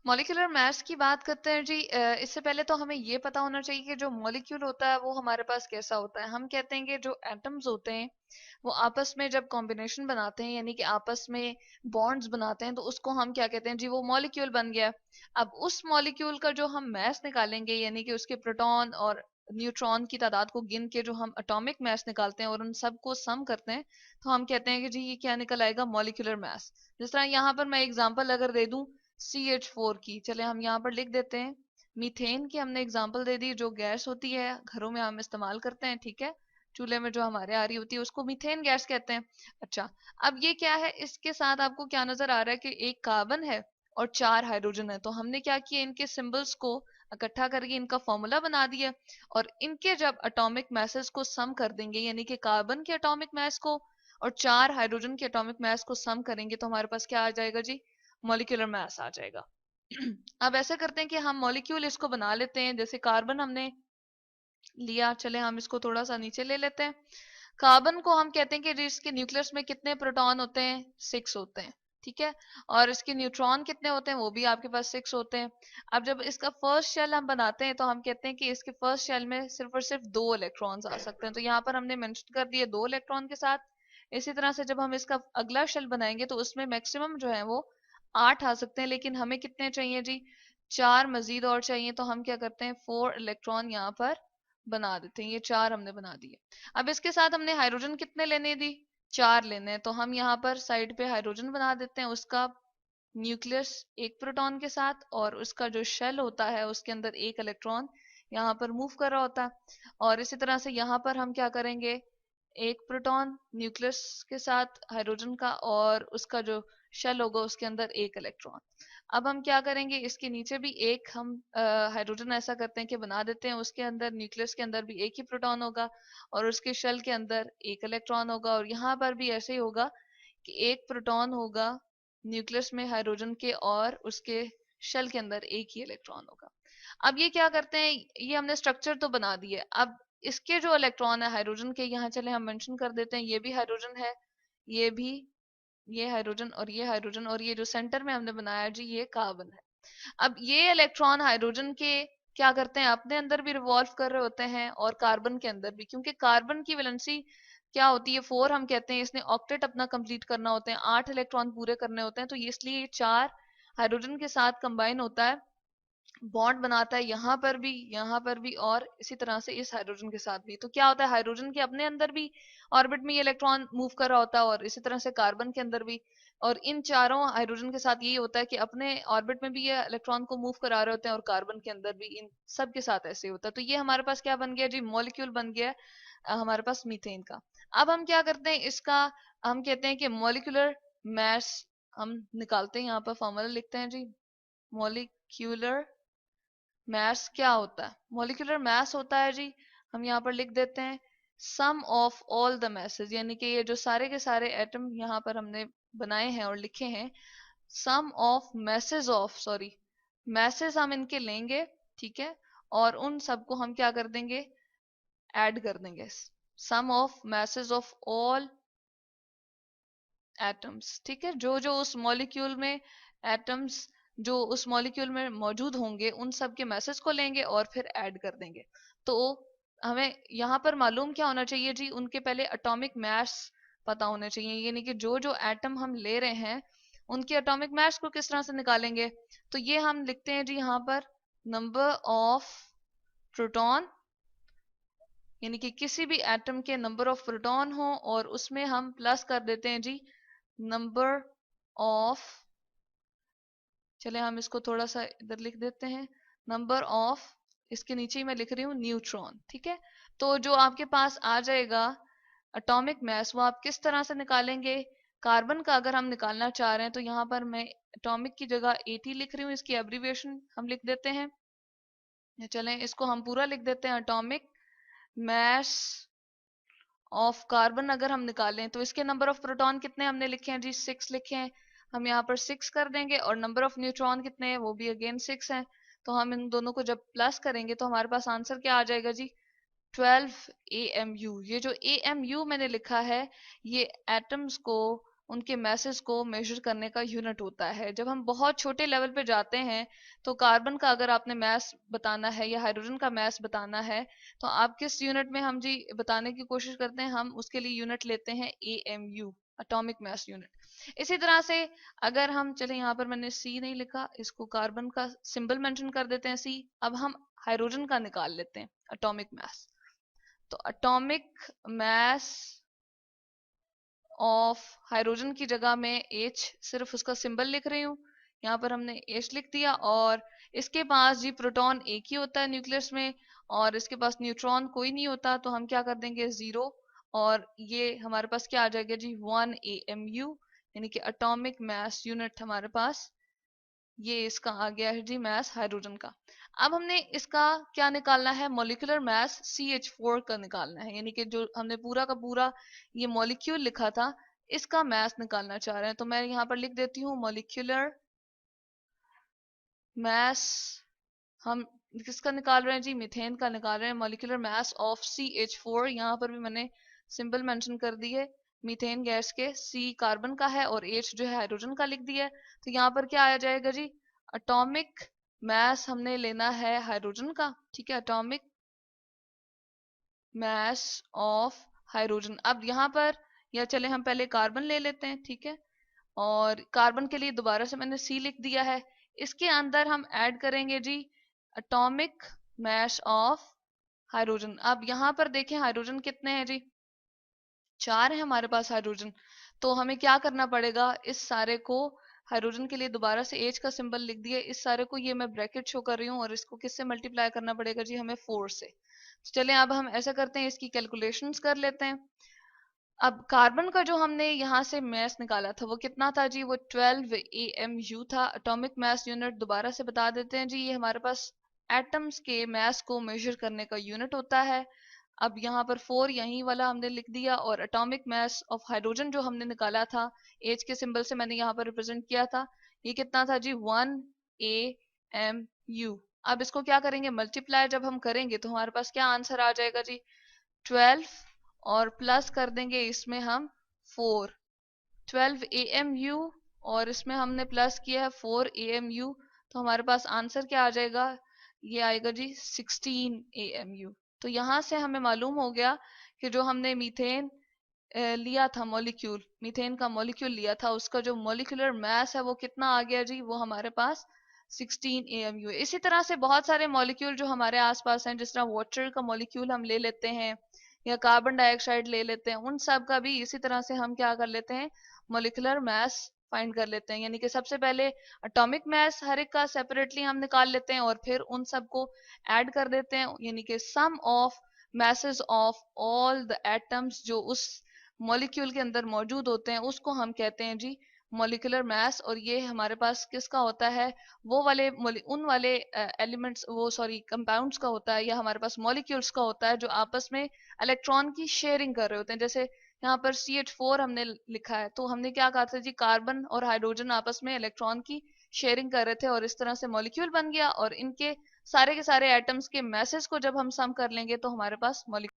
Molecular mass की बात करते हैं जी। इससे पहले तो हमें ये पता होना चाहिए कि जो मॉलिक्यूल होता है वो हमारे पास कैसा होता है। हम कहते हैं कि जो एटम्स होते हैं वो आपस में जब कॉम्बिनेशन बनाते हैं, यानी कि आपस में बॉन्ड्स बनाते हैं, तो उसको हम क्या कहते हैं जी, वो मॉलिक्यूल बन गया। अब उस मॉलिक्यूल का जो हम मास निकालेंगे, यानी कि उसके प्रोटॉन और न्यूट्रॉन की तादाद को गिन के जो हम एटॉमिक मास निकालते हैं और उन सबको सम करते हैं, तो हम कहते हैं कि जी ये क्या निकल आएगा, मॉलिक्यूलर मास। जिस तरह यहाँ पर मैं एग्जांपल अगर दे दूं CH4 की, चले हम यहाँ पर लिख देते हैं। मीथेन की हमने एग्जांपल दे दी, जो गैस होती है घरों में हम इस्तेमाल करते हैं, ठीक है। चूल्हे में जो हमारे आ रही होती है उसको मीथेन गैस कहते हैं। अच्छा, अब ये क्या है, इसके साथ आपको क्या नजर आ रहा है कि एक कार्बन है और 4 हाइड्रोजन है। तो हमने क्या किया, इनके सिंबल्स को इकट्ठा करके इनका फॉर्मूला बना दिया, और इनके जब एटॉमिक मैसेज को सम कर देंगे, यानी कि कार्बन के एटॉमिक मास को और 4 हाइड्रोजन के एटॉमिक मास को सम करेंगे, तो हमारे पास क्या आ जाएगा जी, मॉलिक्यूलर मास आ जाएगा। अब ऐसा करते हैं कि हम मॉलिक्यूल इसको बना लेते हैं। जैसे कार्बन हमने लिया, चले हम इसको थोड़ा सा नीचे ले लेते हैं। कार्बन को हम कहते हैं कि इसके न्यूक्लियस में कितने प्रोटॉन होते हैं, 6 होते हैं, ठीक है। और इसके न्यूट्रॉन कितने होते हैं, वो भी आपके पास 6 होते हैं। अब जब इसका फर्स्ट शेल हम बनाते हैं तो हम कहते हैं कि इसके फर्स्ट शेल में सिर्फ और सिर्फ 2 इलेक्ट्रॉन्स आ सकते हैं, तो यहाँ पर हमने मेंशन कर दिए 2 इलेक्ट्रॉन के साथ। इसी तरह से जब हम इसका अगला शेल बनाएंगे तो उसमें मैक्सिमम जो है वो 8 आ सकते हैं, लेकिन हमें कितने चाहिए जी, 4 मजीद और चाहिए। तो हम क्या करते हैं, 4 इलेक्ट्रॉन यहाँ पर बना देते हैं। ये 4 हमने बना दिए। अब इसके साथ हमने हाइड्रोजन कितने लेने दी, 4 लेने हैं, तो हम यहाँ पर साइड पे हाइड्रोजन बना देते हैं। उसका न्यूक्लियस एक प्रोटॉन के साथ, और उसका जो शेल होता है उसके अंदर एक इलेक्ट्रॉन यहाँ पर मूव कर रहा होता है। और इसी तरह से यहाँ पर हम क्या करेंगे, एक प्रोटॉन न्यूक्लियस के साथ हाइड्रोजन का, और उसका जो शेल होगा उसके अंदर एक इलेक्ट्रॉन। अब हम क्या करेंगे, इसके नीचे भी एक हम हाइड्रोजन ऐसा करते हैं कि बना देते हैं, उसके अंदर न्यूक्लियस के अंदर भी एक ही प्रोटॉन होगा और उसके शेल के अंदर एक इलेक्ट्रॉन होगा। और यहाँ पर भी ऐसे ही होगा कि एक प्रोटॉन होगा न्यूक्लियस में हाइड्रोजन के, और उसके शेल के अंदर एक ही इलेक्ट्रॉन होगा। अब ये क्या करते हैं, ये हमने स्ट्रक्चर तो बना दिए। अब इसके जो इलेक्ट्रॉन है हाइड्रोजन के, यहाँ चले हम मेंशन कर देते हैं, ये भी हाइड्रोजन है, ये भी, ये हाइड्रोजन और ये हाइड्रोजन, और ये जो सेंटर में हमने बनाया जी ये कार्बन है। अब ये इलेक्ट्रॉन हाइड्रोजन के क्या करते हैं, अपने अंदर भी रिवॉल्व कर रहे होते हैं और कार्बन के अंदर भी, क्योंकि कार्बन की वैलेंसी क्या होती है, 4 हम कहते हैं। इसने ऑक्टेट अपना कंप्लीट करना होते हैं, 8 इलेक्ट्रॉन पूरे करने होते हैं, तो इसलिए ये 4 हाइड्रोजन के साथ कंबाइन होता है, बॉन्ड बनाता है, यहाँ पर भी, यहाँ पर भी, और इसी तरह से इस हाइड्रोजन के साथ भी। तो क्या होता है, हाइड्रोजन के अपने अंदर भी ऑर्बिट में ये इलेक्ट्रॉन मूव कर रहा होता है, और इसी तरह से कार्बन के अंदर भी। और इन चारों हाइड्रोजन के साथ यही होता है कि अपने ऑर्बिट में भी ये इलेक्ट्रॉन को मूव करा रहे होते हैं, और कार्बन के अंदर भी, इन सब के साथ ऐसे ही होता है। तो ये हमारे पास क्या बन गया जी, मॉलिक्यूल बन गया हमारे पास मीथेन का। अब हम क्या करते हैं, इसका हम कहते हैं कि मॉलिक्यूलर मास हम निकालते हैं। यहाँ पर फॉर्मूला लिखते हैं जी, मॉलिक्यूलर मास क्या होता है, मॉलिक्यूलर मास होता है जी, हम यहाँ पर लिख देते हैं some of all the message, यानी कि ये जो सारे के सारे एटम यहाँ पर हमने बनाए हैं और लिखे हैं, some of message of, sorry, message हम इनके लेंगे, ठीक है। और उन सबको हम क्या कर देंगे, ऐड कर देंगे, some of message of all atoms, ठीक है। जो जो उस मॉलिक्यूल में एटम्स जो उस मॉलिक्यूल में मौजूद होंगे, उन सब के मैसेज को लेंगे और फिर ऐड कर देंगे। तो हमें यहाँ पर मालूम क्या होना चाहिए जी, उनके पहले एटॉमिक मास पता होने चाहिए, यानी कि जो जो एटम हम ले रहे हैं उनके एटॉमिक मास को किस तरह से निकालेंगे। तो ये हम लिखते हैं जी यहाँ पर, नंबर ऑफ प्रोटॉन, यानी कि किसी भी एटम के नंबर ऑफ प्रोटॉन हो और उसमें हम प्लस कर देते हैं जी नंबर ऑफ, चले हम इसको थोड़ा सा इधर लिख देते हैं, नंबर ऑफ, इसके नीचे ही मैं लिख रही हूँ न्यूट्रॉन, ठीक है। तो जो आपके पास आ जाएगा एटॉमिक मास, वो आप किस तरह से निकालेंगे, कार्बन का अगर हम निकालना चाह रहे हैं तो यहाँ पर मैं एटॉमिक की जगह AT लिख रही हूँ, इसकी एब्रीविएशन हम लिख देते हैं। चलें इसको हम पूरा लिख देते हैं, एटॉमिक मास ऑफ कार्बन अगर हम निकालें तो इसके नंबर ऑफ प्रोटॉन कितने हमने लिखे हैं जी, 6 लिखे हैं। हम यहाँ पर 6 कर देंगे, और नंबर ऑफ न्यूट्रॉन कितने हैं, वो भी अगेन 6 हैं। तो हम इन दोनों को जब प्लस करेंगे तो हमारे पास आंसर क्या आ जाएगा जी, 12 AMU। ये जो AMU मैंने लिखा है, ये एटम्स को उनके मैसेज को मेजर करने का यूनिट होता है। जब हम बहुत छोटे लेवल पे जाते हैं तो कार्बन का अगर आपने मास बताना है या हाइड्रोजन का मास बताना है तो आप किस यूनिट में हम जी बताने की कोशिश करते हैं, हम उसके लिए यूनिट लेते हैं AMU, एटॉमिक मास यूनिट। इसी तरह से अगर हम चले, यहाँ पर मैंने C नहीं लिखा, इसको कार्बन का सिंबल मेंशन कर देते हैं C। अब हम हाइड्रोजन का निकाल लेते हैं एटॉमिक मास। तो एटॉमिक मास ऑफ हाइड्रोजन की जगह में H सिर्फ उसका सिंबल लिख रही हूँ, यहाँ पर हमने H लिख दिया। और इसके पास जी प्रोटॉन एक ही होता है न्यूक्लियस में, और इसके पास न्यूट्रॉन कोई नहीं होता, तो हम क्या कर देंगे 0, और ये हमारे पास क्या आ जाएगा जी 1 AMU, यानी कि एटॉमिक मास यूनिट हमारे पास ये इसका आ गया है जी मास हाइड्रोजन का। अब हमने इसका क्या निकालना है, मॉलिक्यूलर मास CH4 का निकालना है, यानी कि जो हमने पूरा का पूरा ये मॉलिक्यूल लिखा था इसका मास निकालना चाह रहे हैं। तो मैं यहाँ पर लिख देती हूँ मॉलिक्यूलर मास, हम किसका निकाल रहे हैं जी, मीथेन का निकाल रहे हैं। मॉलिक्यूलर मास ऑफ CH4, यहाँ पर भी मैंने सिंबल मेंशन कर दिए मीथेन गैस के, C कार्बन का है और H जो है हाइड्रोजन का लिख दिया है। तो यहाँ पर क्या आ जाएगा जी, एटॉमिक मास हमने लेना है हाइड्रोजन का, ठीक है, एटॉमिक मास ऑफ हाइड्रोजन। अब यहाँ पर या चले हम पहले कार्बन ले लेते हैं, ठीक है, और कार्बन के लिए दोबारा से मैंने C लिख दिया है। इसके अंदर हम ऐड करेंगे जी एटॉमिक मास ऑफ हाइड्रोजन। अब यहाँ पर देखें हाइड्रोजन कितने हैं जी, 4 है हमारे पास हाइड्रोजन। तो हमें क्या करना पड़ेगा, इस सारे को हाइड्रोजन के लिए दोबारा से H का सिंबल लिख दिया, इस सारे को ये मैं ब्रैकेट शो कर रही हूँ, और इसको किससे मल्टीप्लाई करना पड़ेगा जी, हमें 4 से। तो चलें अब हम ऐसा करते हैं, इसकी कैलकुलेशंस कर लेते हैं। अब कार्बन का जो हमने यहाँ से मास निकाला था वो कितना था जी, वो 12 AMU था, एटॉमिक मास यूनिट दोबारा से बता देते हैं जी, ये हमारे पास एटम्स के मास को मेजर करने का यूनिट होता है। अब यहाँ पर 4 यहीं वाला हमने लिख दिया, और एटॉमिक मास ऑफ हाइड्रोजन जो हमने निकाला था H के सिंबल से मैंने यहाँ पर रिप्रेजेंट किया था, ये कितना था जी 1 AMU। अब इसको क्या करेंगे, मल्टीप्लाई जब हम करेंगे तो हमारे पास क्या आंसर आ जाएगा जी 12, और प्लस कर देंगे इसमें हम 4, 12 AMU, और इसमें हमने प्लस किया है 4 AMU, तो हमारे पास आंसर क्या आ जाएगा, ये आएगा जी 16 AMU। तो यहाँ से हमें मालूम हो गया कि जो हमने मीथेन लिया था मॉलिक्यूल, मीथेन का मॉलिक्यूल लिया था, उसका जो मॉलिक्यूलर मास है वो कितना आ गया जी, वो हमारे पास 16 AMU है। इसी तरह से बहुत सारे मॉलिक्यूल जो हमारे आसपास हैं, जिस तरह वाटर का मॉलिक्यूल हम ले लेते हैं या कार्बन डाइऑक्साइड ले लेते हैं, उन सब का भी इसी तरह से हम क्या कर लेते हैं, मॉलिक्यूलर मास फाइंड कर लेते हैं। यानी कि सबसे पहले एटॉमिक मास हर एक का सेपरेटली हम निकाल लेते हैं, और फिर उन सबको ऐड कर देते हैं, यानी कि sum of masses of all the atoms जो उस मॉलिक्यूल के अंदर मौजूद होते हैं उसको हम कहते हैं जी मॉलिक्यूलर मास। और ये हमारे पास किसका होता है, वो वाले उन वाले एलिमेंट्स, वो सॉरी कंपाउंड्स का होता है, या हमारे पास मॉलिक्यूल्स का होता है जो आपस में इलेक्ट्रॉन की शेयरिंग कर रहे होते हैं। जैसे यहाँ पर CH4 हमने लिखा है, तो हमने क्या कहा था जी, कार्बन और हाइड्रोजन आपस में इलेक्ट्रॉन की शेयरिंग कर रहे थे, और इस तरह से मॉलिक्यूल बन गया, और इनके सारे के सारे एटम्स के मैसेज को जब हम सम कर लेंगे तो हमारे पास मॉलिक्यूल